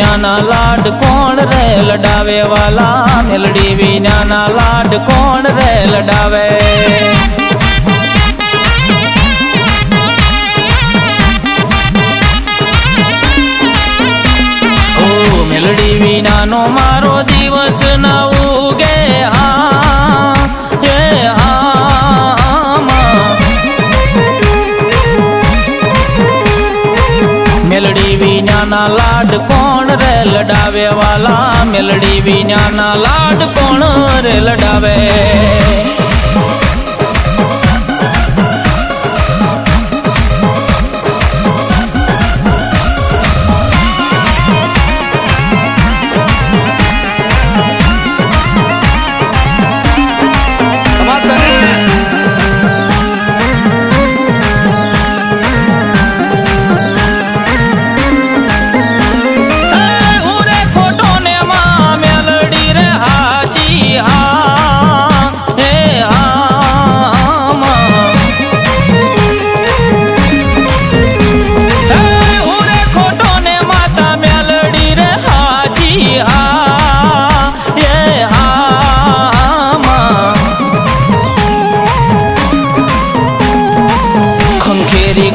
વિનાના લાડ કોણ રે લડાવે વાલા મેલડી વિનાના લાડ કોણ રે લડાવે ઓ મેલડી વિનાનો મારો દિવસ ના ઉગે મેલડી વિનાના લાડ કોણ રે લડાવે વાલા મેલડી વિનાના લાડ કોણ રે લડાવે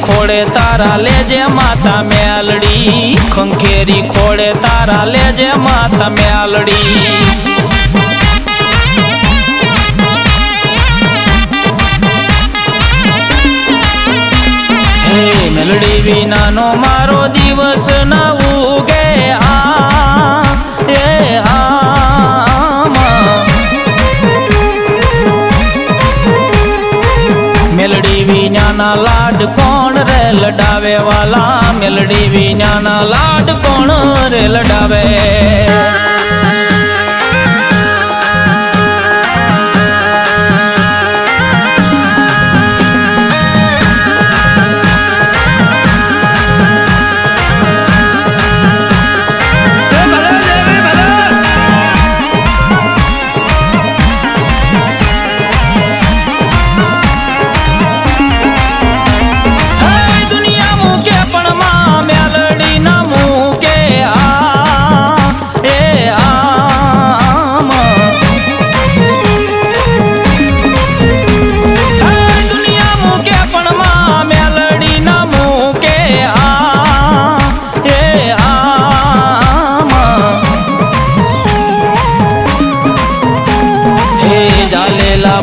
ખોડે તારા લેજે માતા મેલડી ખંખેરી ખોડે તારા લેજે માતા મેલડી હે મેલડી વિનાનો મારો દિવસ ના ઉગે મેલડી વિનાના લાડ કોણ રે લડાવે વાલા મેલડી વિનાના લાડ કોણ રે લડાવે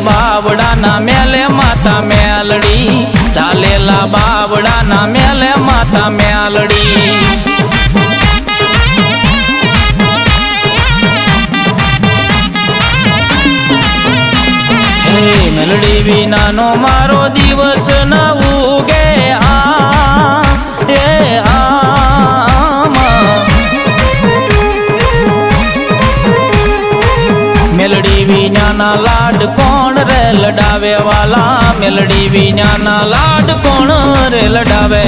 બાવડાના મેલે માતા મેલડી ચાલેલા બાવડાના મેલે માતા મેલડી હે મેલડી વિનાનો મારો દિવસ ના ઉગે મેલડી વિનાના લાડ કોણ રે લડાવે વાલા મેલડી વિનાના લાડ કોણ રે લડાવે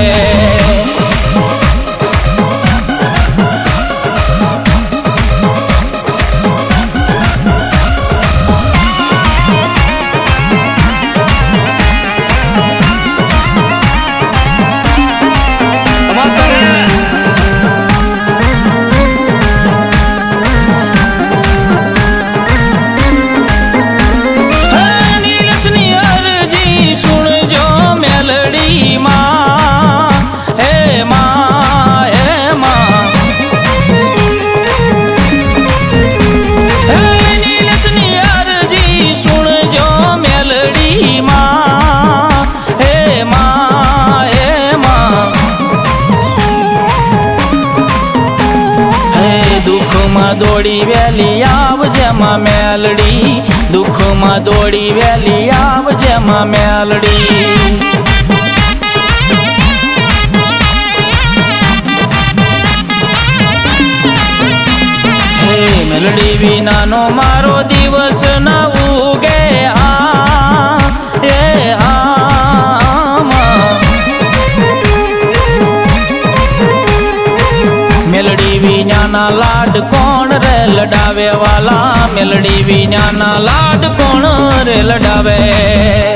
દોડી વેલી આવજે માં મેલડી દુઃખમાં દોડી વેલી આવજે માં મેલડી હે મેલડી વિનાનો મારો દિવસ ના ઉગે મેલડી વિનાના લાડ કોણ રે લડાવે વાલા મેલડી વિનાના લાડ કોણ રે લડાવે